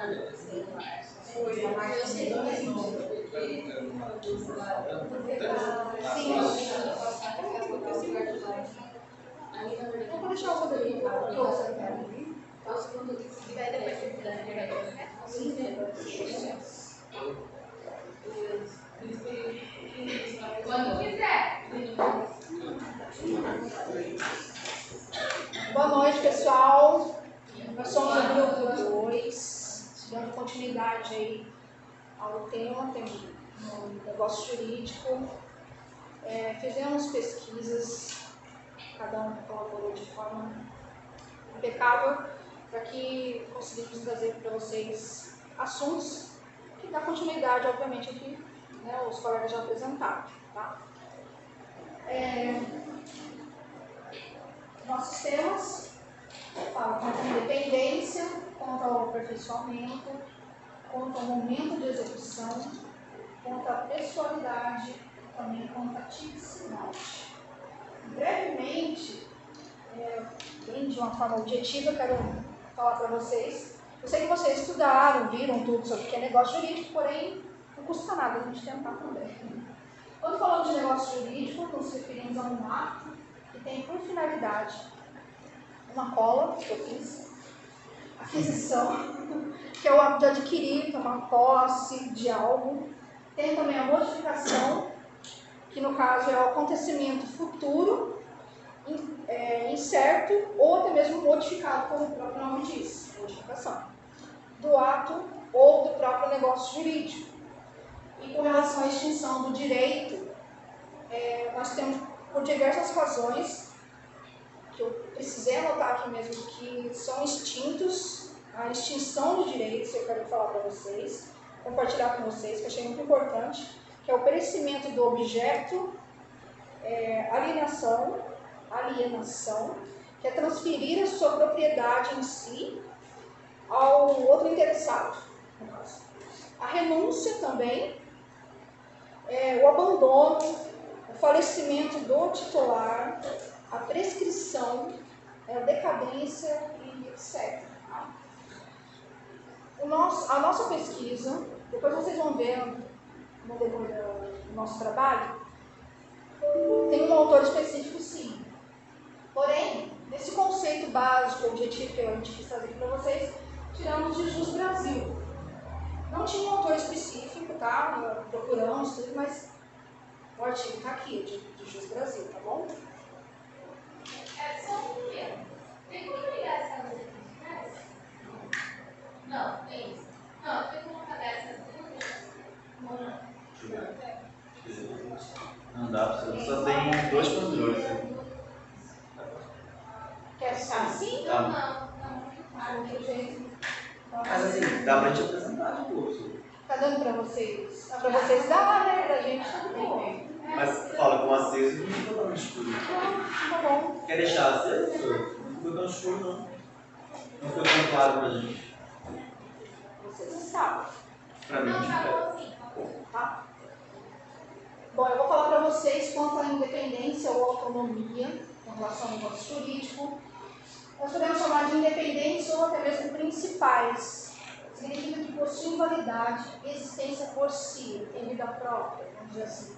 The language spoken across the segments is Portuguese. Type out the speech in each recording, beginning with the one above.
Foi a mais de 2 anos. Sim, eu vou deixar o poder para que você quer. E daí depois você quiser. Sim, quando quiser. Boa noite, pessoal. Nós somos o grupo 2, dando continuidade aí ao tema, tem um negócio jurídico. Fizemos pesquisas, cada um colaborou de forma impecável para que conseguimos trazer para vocês assuntos que dá continuidade, obviamente, aqui, né, os colegas já apresentaram. Tá? Nossos temas falam contra a independência, contra o aperfeiçoamento, contra o momento de execução, contra a pessoalidade e também contra a tipicidade. Brevemente, bem de uma forma objetiva, eu quero falar para vocês. Eu sei que vocês estudaram, viram tudo sobre o que é negócio jurídico, porém não custa nada a gente tentar também. Quando falamos de negócio jurídico, nos referimos a um ato que tem por finalidade uma cola, que eu fiz, aquisição, que é o ato de adquirir, tomar posse de algo. Tem também a modificação, que no caso é o acontecimento futuro, incerto ou até mesmo modificado, como o próprio nome diz, modificação, do ato ou do próprio negócio jurídico. E com relação à extinção do direito, nós temos, por diversas razões, que eu precisei anotar aqui mesmo, que são extintos, a extinção do direito, eu quero falar para vocês, compartilhar com vocês, que eu achei muito importante, que é o perecimento do objeto, alienação, que é transferir a sua propriedade em si ao outro interessado, no caso. A renúncia também, o abandono, o falecimento do titular, a prescrição, a decadência e etc. A nossa pesquisa, depois vocês vão ver no decorrer do nosso trabalho, tem um autor específico, sim. Porém, nesse conceito básico, objetivo que a gente quis trazer aqui para vocês, tiramos de Jus Brasil. Não tinha um autor específico, tá? Procuramos tudo, mas o artigo está aqui, de Jus Brasil, tá bom? Só um pouquinho. Tem como ligar essa luz aqui? Não, tem isso. Não, tem como apagar essas duas? Não dá, só tem 2 controles. Quer ficar assim? Tá. Não. Outro jeito. Mas assim, dá pra gente apresentar de curso. Tá dando pra vocês? Dá pra vocês dar, né? Pra gente também. Mas fala com aceso e não fica tão escuro. Tá bom. Quer deixar aceso? Não fica tão escuro, não. Não fica tão claro pra gente. Vocês sabem. Pra mim, fica. Tá? Bom, eu vou falar para vocês quanto à independência ou autonomia com relação ao negócio jurídico. Nós podemos chamar de independência ou até mesmo principais. Significa que possuem validade e existência por si, em vida própria, vamos dizer assim.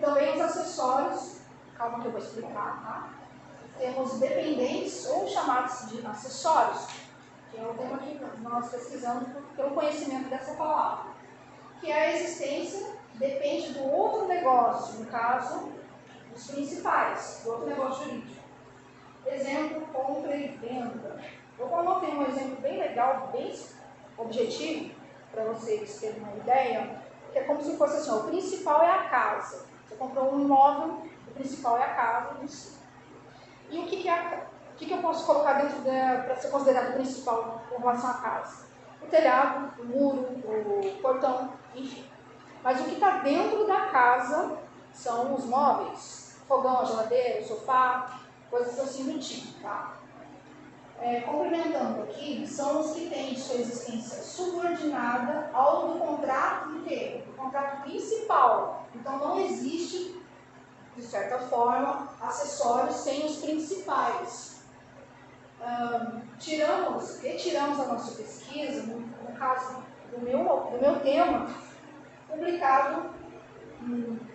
Também os acessórios, calma que eu vou explicar, tá? Temos dependentes ou chamados de acessórios, que é o tema que nós pesquisamos pelo conhecimento dessa palavra. Que a existência depende do outro negócio, no caso, dos principais, do outro negócio jurídico. Exemplo, compra e venda. Eu coloquei um exemplo bem legal, bem objetivo, para vocês terem uma ideia, que é como se fosse assim, ó, o principal é a casa. Você comprou um imóvel, o principal é a casa em si. E o que eu posso colocar dentro para ser considerado principal com relação à casa? O telhado, o muro, o portão, enfim. Mas o que está dentro da casa são os móveis, fogão, a geladeira, o sofá, coisas assim do tipo, tá? Complementando aqui, são os que têm sua existência subordinada ao do contrato inteiro, do contrato principal. Então não existe, de certa forma, acessórios sem os principais. retiramos a nossa pesquisa, no caso do meu tema, publicado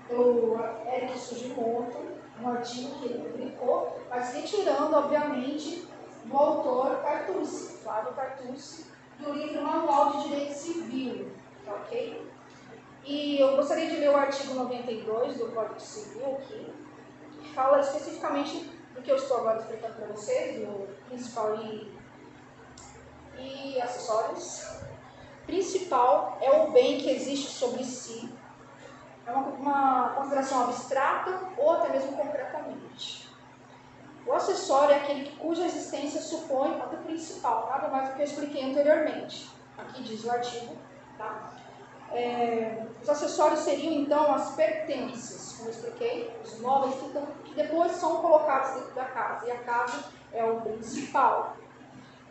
pelo Eric Sugimoto, um artigo que ele publicou, mas retirando, obviamente, do autor Cartucci, Flávio Cartucci, do livro Manual de Direito Civil, tá ok? E eu gostaria de ler o artigo 92 do Código Civil aqui, que fala especificamente do que eu estou agora explicando para vocês, do principal e acessórios. Principal é o bem que existe sobre si, é uma consideração abstrata ou até mesmo concretamente. O acessório é aquele cuja existência supõe a do principal, nada mais do que eu expliquei anteriormente. Aqui diz o artigo, tá? Os acessórios seriam então as pertences, como eu expliquei, os móveis que depois são colocados dentro da casa, e a casa é o principal.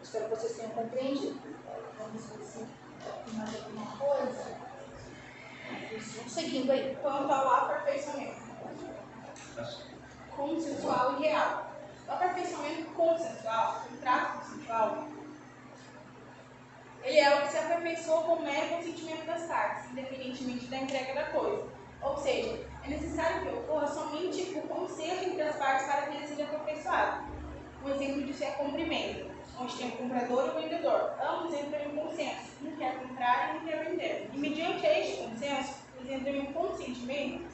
Espero que vocês tenham compreendido. Vamos ver se tem mais alguma coisa. Vamos seguindo aí. Quanto ao aperfeiçoamento consensual e real. O aperfeiçoamento consensual, o trato consensual, ele é o que se aperfeiçoa com o mero consentimento das partes, independentemente da entrega da coisa. Ou seja, é necessário que ocorra somente o consenso entre as partes para que ele seja aperfeiçoado. Um exemplo disso é a compra e venda, onde tem o comprador e o vendedor. Ambos entram em consenso, um quer comprar e um quer vender. E mediante este consenso, eles entram em consentimento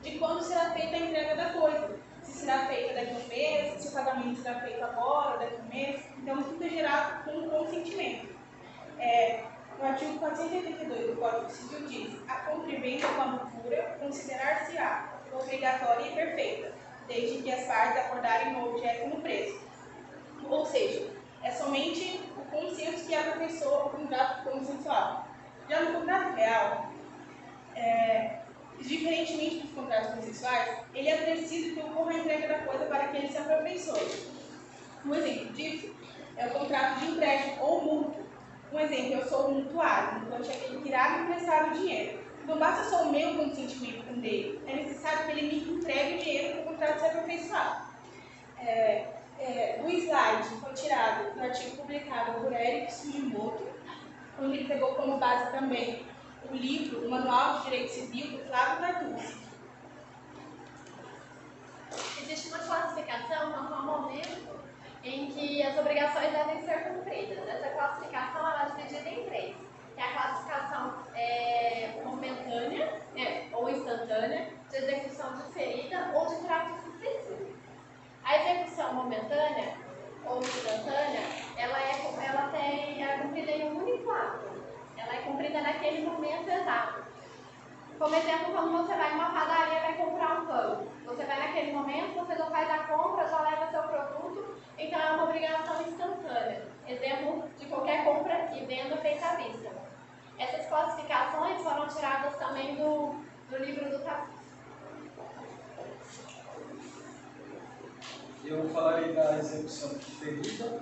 de quando será feita a entrega da coisa. Se será feita daqui a um mês, se o pagamento será feito agora, daqui a um mês. Então, tudo é gerado com consentimento. No artigo 482 do Código Civil diz: a compra e venda quando pura considerar-se-á obrigatória e perfeita, desde que as partes acordarem no objeto e no preço. Ou seja, é somente o consenso que aperfeiçoa o contrato consensual. Já no contrato real, diferentemente dos contratos consensuais, ele é preciso que ocorra a entrega da coisa para que ele se aperfeiçoe. Um exemplo disso é o contrato de empréstimo ou mútuo. Um exemplo, eu sou o mutuário, então é aquele que irá me emprestar o dinheiro. Não basta só o meu consentimento com dele, é necessário que ele me entregue o dinheiro para o contrato se aperfeiçoar. O slide foi tirado do artigo publicado por Eric Sugimoto, onde ele pegou como base também o livro, o Manual de Direito Civil, do Flávio Cartucci. Existe uma classificação quanto ao momento em que as obrigações devem ser cumpridas. Essa classificação ela é dividida em três. É a classificação momentânea ou instantânea, de execução diferida ou de trato sucessivo. A execução momentânea ou instantânea, ela é cumprida em um único ato. Ela é cumprida naquele momento exato. Como exemplo, quando você vai em uma padaria e vai comprar um pão. Você vai naquele momento, você já faz a compra, já leva seu produto, então é uma obrigação instantânea. Exemplo de qualquer compra e venda feita à vista. Essas classificações foram tiradas também do livro do Cartucci. Eu falarei da execução diferida.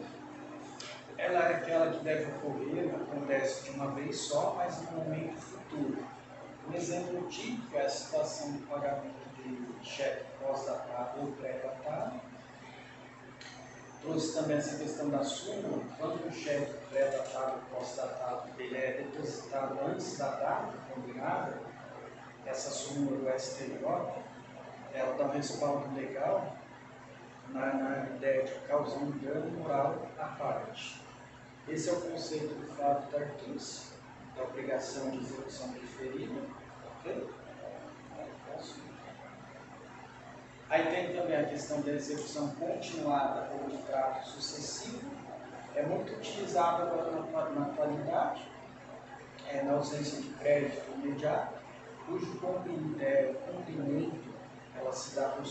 Ela é aquela que deve ocorrer, acontece de uma vez só, mas no momento futuro. Um exemplo típico é a situação do pagamento de cheque pós-datado ou pré-datado. Trouxe também essa questão da súmula, quando o cheque pré-datado ou pós-datado ele é depositado antes da data combinada, essa súmula do STJ, ela dá um respaldo legal na ideia de causar um dano moral à parte. Esse é o conceito do Flávio Cartucci, da obrigação de execução diferida. Okay? Aí tem também a questão da execução continuada ou de trato sucessivo. É muito utilizada agora na atualidade, na ausência de crédito imediato, cujo cumprimento ela se dá por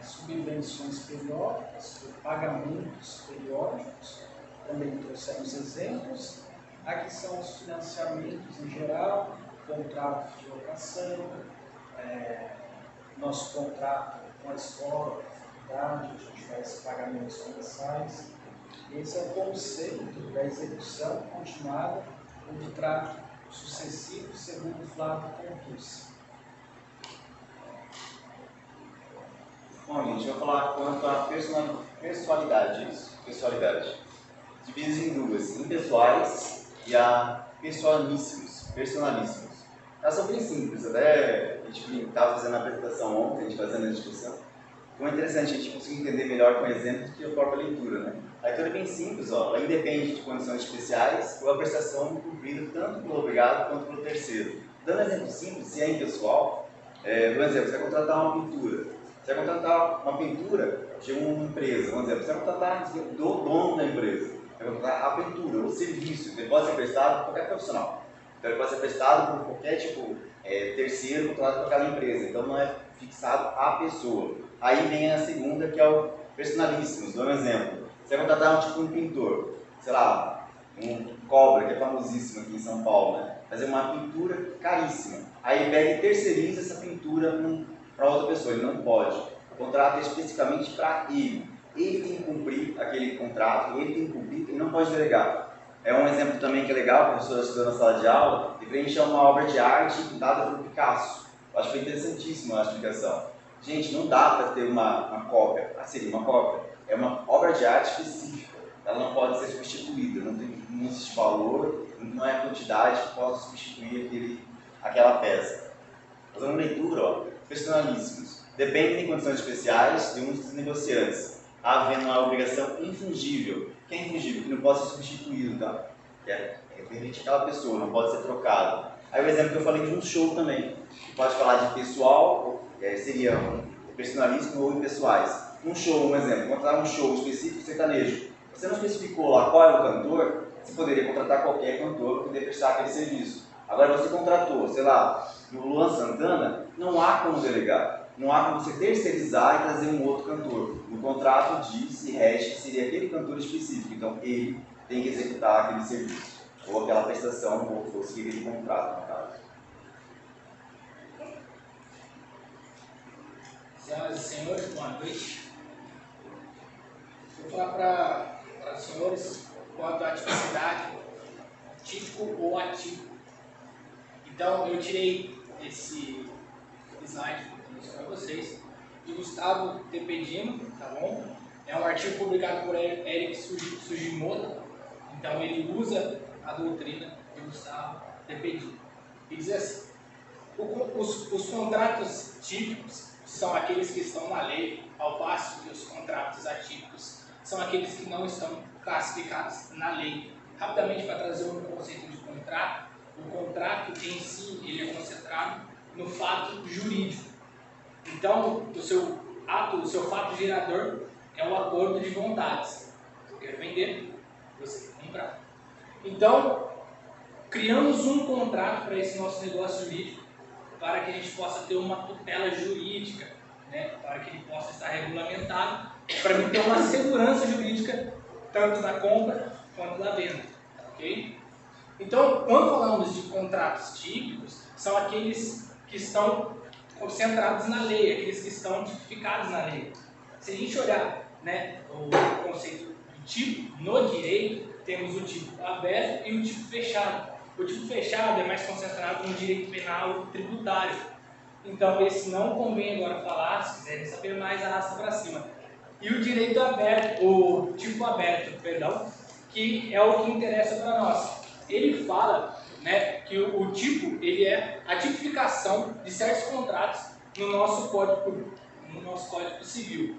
subvenções periódicas, por pagamentos periódicos. Também trouxemos exemplos. Aqui são os financiamentos em geral, contratos de locação, nosso contrato com a escola, com a faculdade, a gente faz pagamentos mensais. Esse é o conceito da execução continuada ou de trato sucessivo, segundo Flávio Cartucci. Bom, gente, eu vou falar quanto à pessoalidade. divididos em duas, impessoais e a personalíssimos. Elas são bem simples, até a gente estava fazendo a apresentação ontem, a gente fazendo a discussão. Foi interessante, a gente conseguiu entender melhor com exemplos do que a própria leitura, né? A leitura é bem simples, ó, ela independe de condições especiais ou a prestação cumprida tanto pelo obrigado quanto pelo terceiro. Dando um exemplo simples, se é impessoal, por exemplo, você vai contratar uma pintura. Você vai contratar uma pintura de uma empresa, por exemplo, você vai contratar do dono da empresa. Você vai contratar a pintura, o serviço, ele pode ser prestado por qualquer profissional. Então ele pode ser prestado por qualquer terceiro contratado por aquela empresa. Então não é fixado a pessoa. Aí vem a segunda, que é o personalíssimos. Dou um exemplo. Você vai contratar um pintor, sei lá, um Cobra, que é famosíssimo aqui em São Paulo, né? Fazer uma pintura caríssima. Aí pega e terceiriza essa pintura para outra pessoa. Ele não pode. O contrato é especificamente para ele. Ele tem que cumprir aquele contrato, ele tem que cumprir, ele não pode delegar. É um exemplo também que é legal, a professora estudou na sala de aula, e preencher uma obra de arte pintada por Picasso. Eu acho que foi interessantíssima a explicação. Gente, não dá para ter uma cópia, seria uma cópia, é uma obra de arte específica, ela não pode ser substituída, não existe valor, não é a quantidade que possa substituir aquela peça. Fazendo leitura, ó, personalíssimos, dependem de condições especiais de uns dos negociantes, havendo uma obrigação infungível. Que é infungível? Que não pode ser substituído, tá? Que é referente àquela pessoa, não pode ser trocado. Aí o exemplo que eu falei de um show também, que pode falar de pessoal, seria personalíssimo ou impessoais. Um show, um exemplo, contratar um show específico sertanejo. Você não especificou lá qual é o cantor, você poderia contratar qualquer cantor para poder prestar aquele serviço. Agora você contratou, sei lá, no Luan Santana, não há como delegar. Não há como você terceirizar e trazer um outro cantor. No contrato diz e rege que seria aquele cantor específico. Então ele tem que executar aquele serviço. Ou aquela prestação, ou seguir aquele contrato, no caso. Senhoras e senhores, boa noite. Vou falar para os senhores quanto à tipicidade, típico ou atípico. Então, eu tirei esse slide para vocês de Gustavo Tepedino, tá bom? É um artigo publicado por Eric Sugimoto. Então, ele usa a doutrina de Gustavo Tepedino. E diz assim: os contratos típicos são aqueles que estão na lei, ao passo que os contratos atípicos são aqueles que não estão classificados na lei. Rapidamente, para trazer um conceito de contrato, o contrato em si ele é concentrado no fato jurídico. Então, o seu fato gerador é o acordo de vontades. Eu quero vender, você quer comprar. Então, criamos um contrato para esse nosso negócio jurídico, para que a gente possa ter uma tutela jurídica, né? Para que ele possa estar regulamentado, para mim ter uma segurança jurídica, tanto da compra quanto da venda. Ok? Então, quando falamos de contratos típicos, são aqueles que estão concentrados na lei, aqueles que estão tipificados na lei. Se a gente olhar, né, o conceito de tipo no direito, temos o tipo aberto e o tipo fechado. O tipo fechado é mais concentrado no direito penal e tributário. Então, esse não convém agora falar, se quiserem saber mais, arrasta para cima. E o direito aberto, o tipo aberto, perdão, que é o que interessa para nós. Ele fala, né, que o tipo, ele é a tipificação de certos contratos no nosso Código Civil.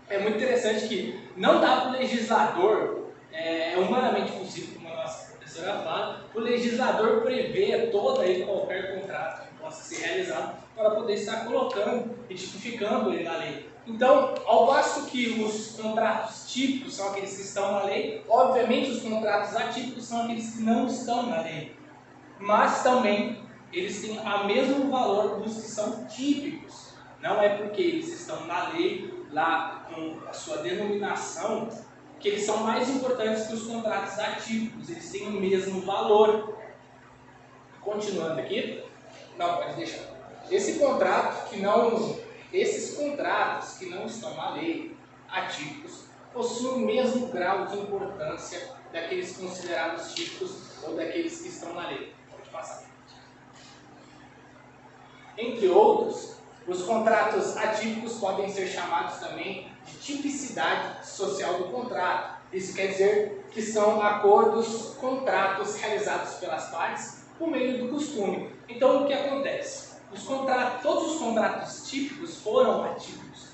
É muito interessante que não dá para o legislador, é humanamente possível, como a nossa professora fala, o legislador prever toda e qualquer contrato que possa ser realizado para poder estar colocando e tipificando ele na lei. Então, ao passo que os contratos típicos são aqueles que estão na lei, obviamente os contratos atípicos são aqueles que não estão na lei. Mas também eles têm o mesmo valor dos que são típicos. Não é porque eles estão na lei, lá com a sua denominação, que eles são mais importantes que os contratos atípicos. Eles têm o mesmo valor. Continuando aqui. Não, pode deixar. Esses contratos que não estão na lei, atípicos, possuem o mesmo grau de importância daqueles considerados típicos ou daqueles que estão na lei. Pode passar. Entre outros, os contratos atípicos podem ser chamados também de tipicidade social do contrato. Isso quer dizer que são acordos, contratos realizados pelas partes por meio do costume. Então, o que acontece? Todos os contratos típicos foram atípicos,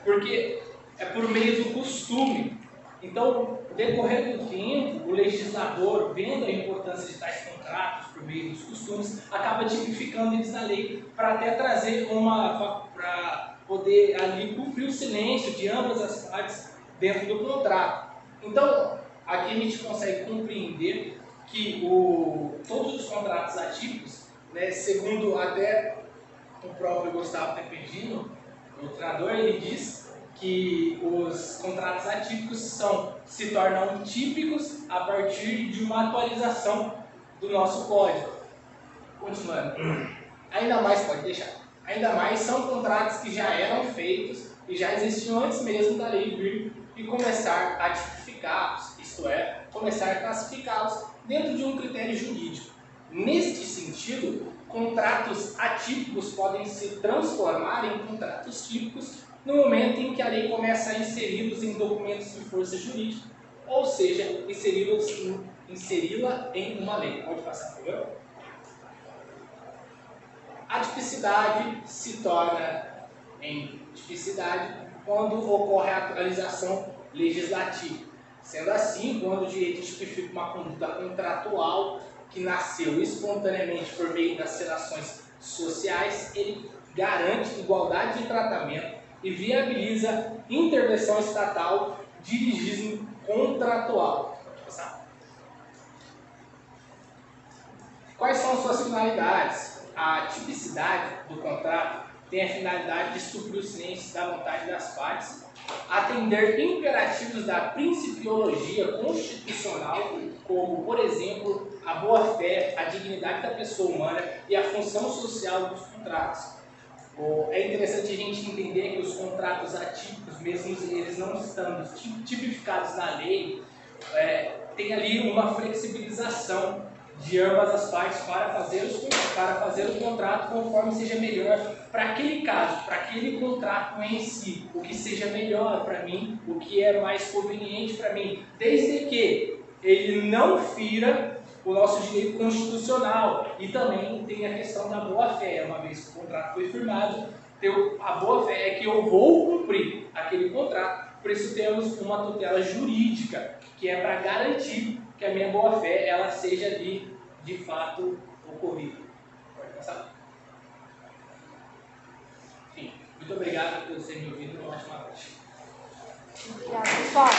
porque é por meio do costume. Então, decorrer do tempo, o legislador, vendo a importância de tais contratos por meio dos costumes, acaba tipificando eles na lei para até trazer para poder ali cumprir o silêncio de ambas as partes dentro do contrato. Então, aqui a gente consegue compreender que todos os contratos atípicos, né, segundo até o próprio Gustavo Tempestino, o doutorador, ele diz que os contratos atípicos se tornam típicos a partir de uma atualização do nosso código. Continuando. Ainda mais são contratos que já eram feitos e já existiam antes mesmo da lei vir e começar a tipificá-los, isto é, começar a classificá-los dentro de um critério jurídico. Neste sentido, contratos atípicos podem se transformar em contratos típicos no momento em que a lei começa a inseri-los em documentos de força jurídica, ou seja, inseri-la em uma lei. Pode passar, por favor? A tipicidade se torna em tipicidade quando ocorre a atualização legislativa. Sendo assim, quando o direito tipifica uma conduta contratual que nasceu espontaneamente por meio das relações sociais, ele garante igualdade de tratamento e viabiliza intervenção estatal, dirigismo contratual. Quais são suas finalidades? A tipicidade do contrato tem a finalidade de suprir o silêncio da vontade das partes, atender imperativos da principiologia constitucional, como, por exemplo, a boa-fé, a dignidade da pessoa humana e a função social dos contratos. É interessante a gente entender que os contratos atípicos, mesmo eles não estando tipificados na lei, tem ali uma flexibilização de ambas as partes para fazer o contrato conforme seja melhor para aquele caso, para aquele contrato em si, o que seja melhor para mim, o que é mais conveniente para mim, desde que ele não fira o nosso direito constitucional. E também tem a questão da boa-fé. Uma vez que o contrato foi firmado, a boa-fé é que eu vou cumprir aquele contrato. Por isso temos uma tutela jurídica, que é para garantir que a minha boa-fé ela seja ali, de fato, ocorrida. Pode passar? Enfim, muito obrigado por vocês me ouvirem. Uma ótima noite. Obrigada, pessoal.